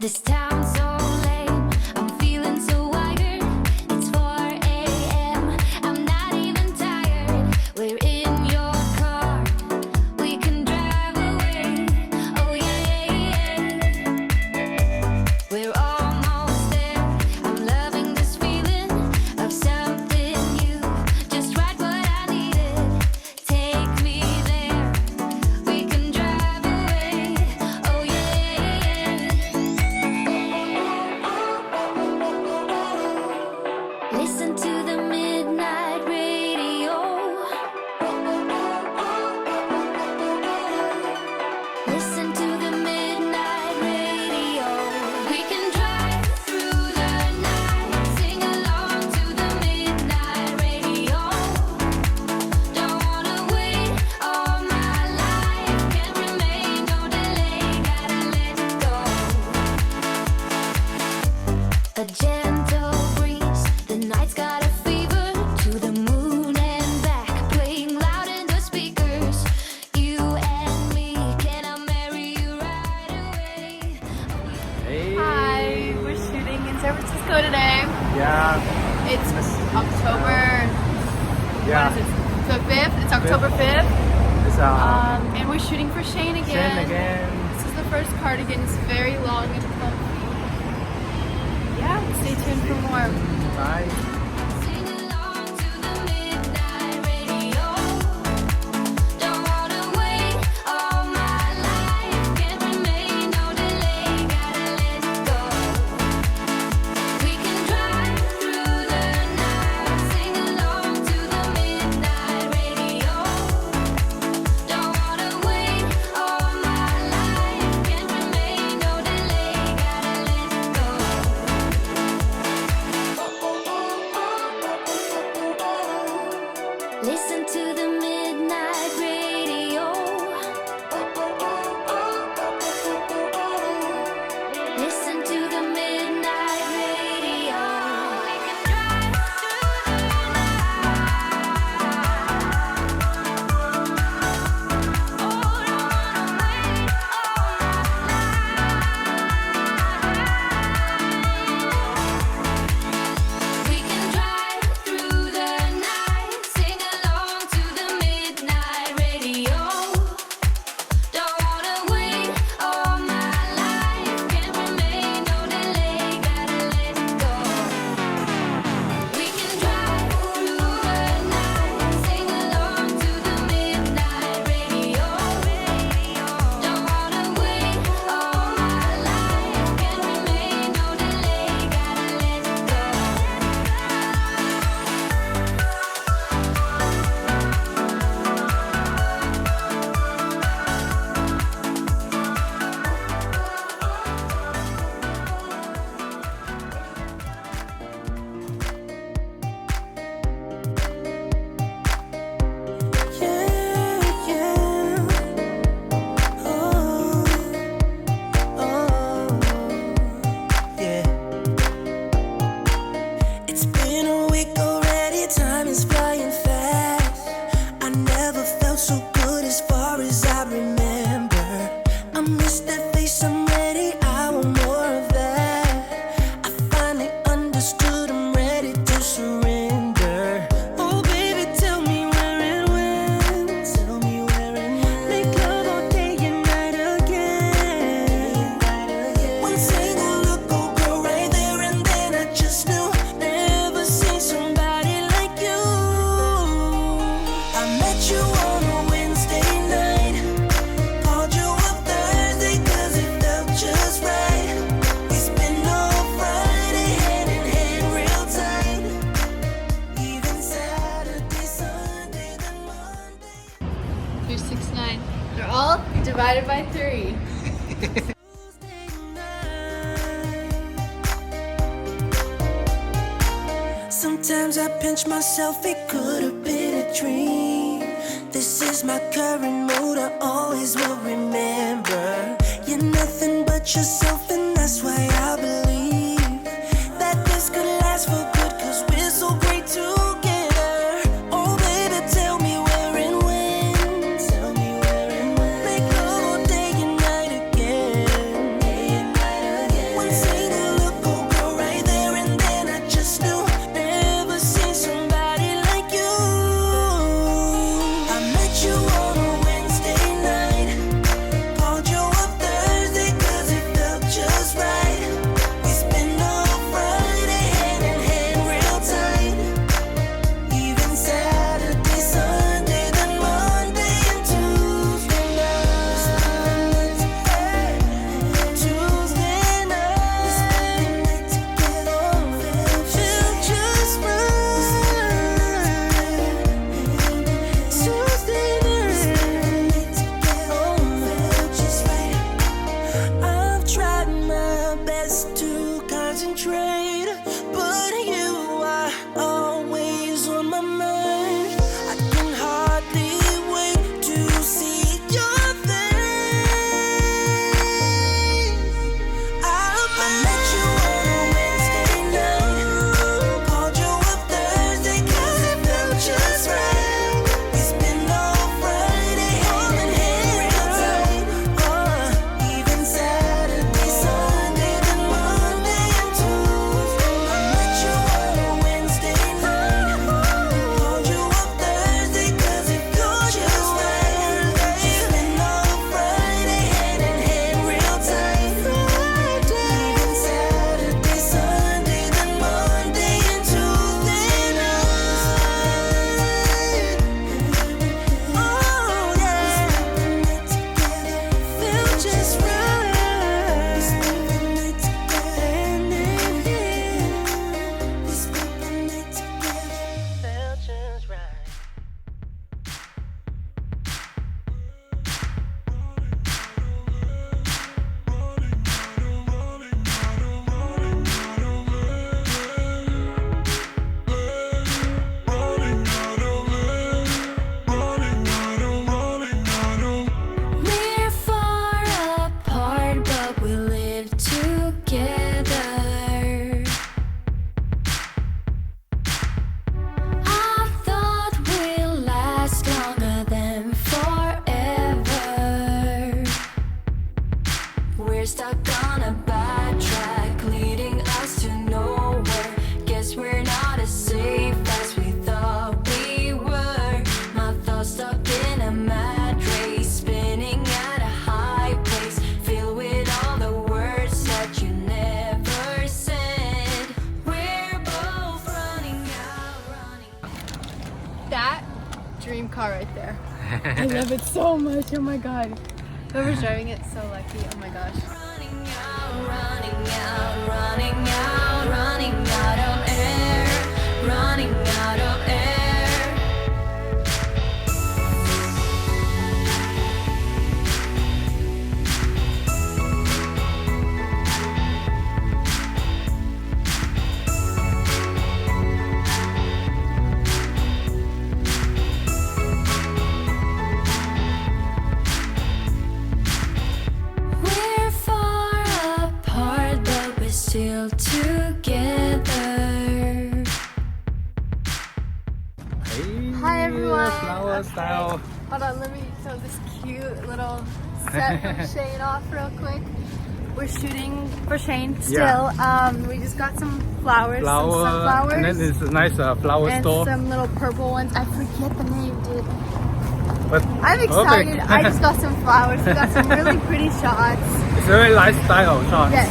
This town's so lame, I'm feeling so wired. It's 4 a.m., I'm not even tired. We're in your car, we can drive away. Oh yeah, we're almost there. I'm loving this feeling of something new. Just right what I needed. Take me there, we can drive away. Oh yeah. Listen to the midnight radio. Listen to the midnight radio. We can drive through the night, sing along to the midnight radio. Don't wanna wait all my life, can't remain, no delay, gotta let go. A gentle breeze, the night's got a fever. To the moon and back, playing loud in the speakers. You and me, can I marry you right away? Hey. Hi, we're shooting in San Francisco today. Yeah. It's October, Yeah. what is it, the 5th? It's October 5th. It's And we're shooting for Shein again. Shein again. This is the first cardigan. It's very long and comfy. Yeah, stay tuned for more. Bye. Sing along to the midnight radio. Don't wanna wait all my life, can't remain, no delay, gotta let go. We can drive through the night, sing along to the midnight radio. Don't wanna wait all my life, can't remain, no delay, gotta let go. Listen to the midnight radio. Listen to the midnight radio. We can drive through the night. Oh, don't wanna wait all we can drive through the night, sing along to the midnight radio. Don't wanna wait all my life, can't remain, no delay, gotta let go. We can drive through the night, sing along to the midnight radio. Don't wanna wait all my life, can't remain, no delay, gotta let go. It's been a week already, time is flying fast. I never felt so good as far as I remember. I miss that face, I'm ready, I want more of that. I finally understood, I'm ready to surrender. Oh baby, tell me where it went. Tell me where it went. Make love all day and night again. One single look, oh girl, right there and then I just knew. Never seen somebody like you. I met you on a Wednesday night. Called you up Thursday 'cause it felt just right. We spent all Friday hand in hand real tight. Even Saturday, Sunday, then Monday. 269. They're all divided by 3. Sometimes I pinch myself, it could have been a dream. This is my current mood, I always will remember. You're nothing but yourself, and that's why I believe that this could last for good, 'cause we're so great together. Oh baby, tell me where and when. Tell me where and when. Make love all day and night again. Day and night again. When best to concentrate, but you are always on my mind. I can hardly wait to see your face. I met you on a Wednesday night, called you up Thursday 'cause it felt just right. We spent all Friday hand in hand real tight. Even Saturday, Sunday, then Monday and Tuesday. I met you on a Wednesday night, called you up Thursday 'cause it felt just right. We spent all Friday hand in hand real tight. Even Saturday, Sunday, then Monday and Tuesday night. Oh yeah, feel just right. We spent the night together, hand in hand. We spent the night together, felt just right. We're far apart, but we live together. I thought we'd last longer than forever. We're stuck on a bad track, leading us to nowhere. Guess we're not as safe as we thought we were. My thoughts stuck in a mad race, spinning at a high pace, filled with all the words that you never said. We're both running out, running. That dream car right there. I love it so much. Oh my god. Whoever's driving it, so lucky. Oh my gosh. Running out, running out, running out, running out of air, running out of air. We're far apart, but we're still together. Hey, Hi, everyone. Flower style. Hold on, let me show this cute little set from Shein off real quick. We're shooting for Shein still. We just got some flowers, some sunflowers, and then it's a nice flower and store. some little purple ones. I forget the name, dude. But I'm excited. okay. I just got some flowers. We got some really pretty shots. It's very lifestyle shot. Yes,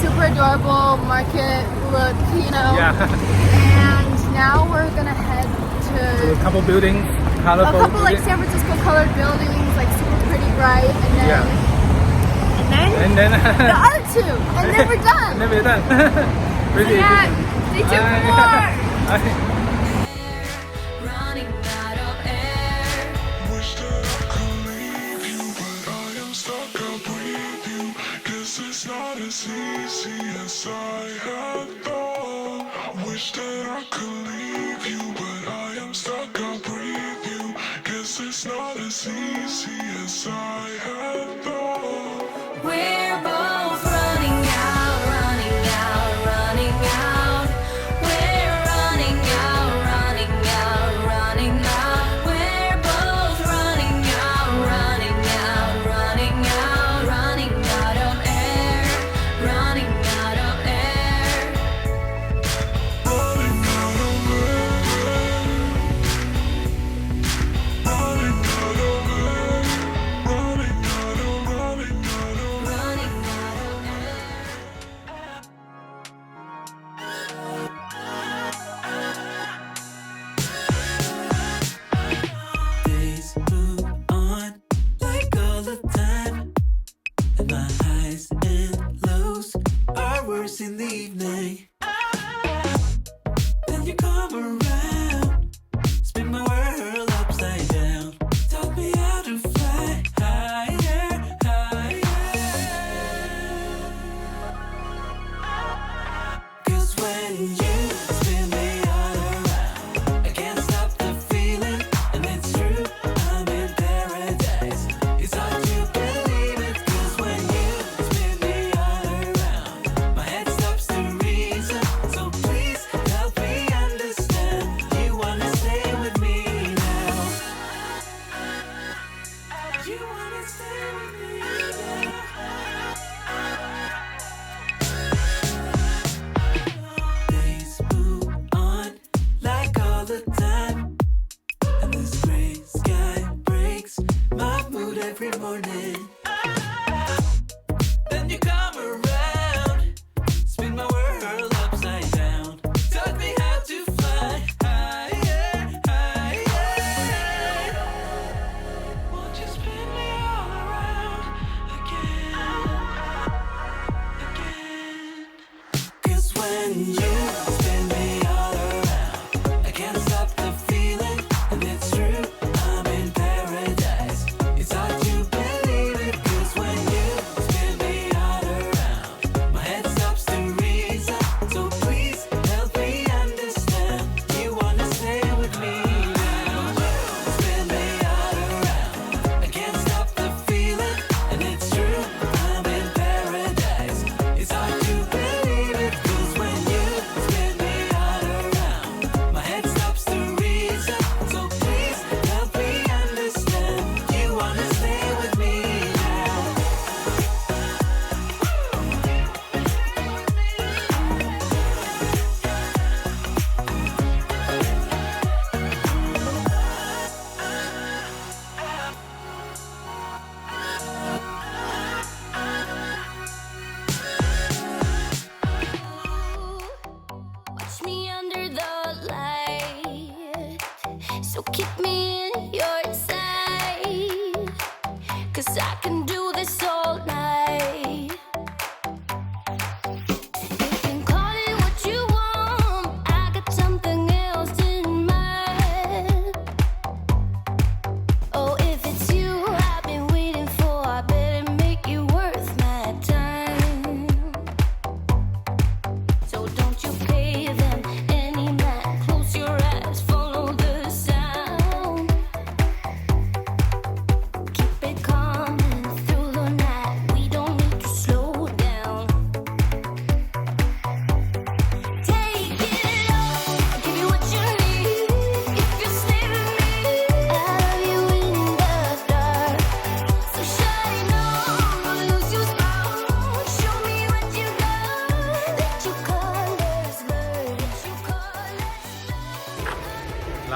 super adorable market look, you know. Yeah. And now we're gonna head So a to couple buildings, a colorful. couple like San Francisco colored buildings, like super pretty bright, and then And then the other two, and then we're done. and then we're done. Pretty. Yeah, stay tuned for more. Running out of air. Wish that I could leave you, but I am stuck up with you. Guess it's not as easy as I had thought. Wish that I could leave you, but I am stuck up with you. Guess it's not as easy as I had thought. We're both running out, running out, running out. We're running out, running out, running out. We're both running out, running out, running out, running out of air, running out of air. Running out of air. Running out of air. Running out of, running out of. Running out of air. Days move on like all the time, and my highs and lows are worse in the evening. Then you come around, spin my world upside down, taught me how to fly higher, higher.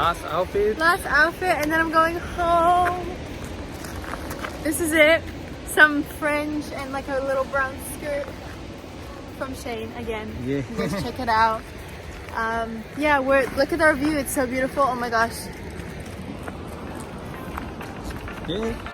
Last outfit. Last outfit, and then I'm going home. This is it. Some fringe and like a little brown skirt from Shein again. Yeah. Just check it out. Yeah, look at our view. It's so beautiful. Oh my gosh. Yeah.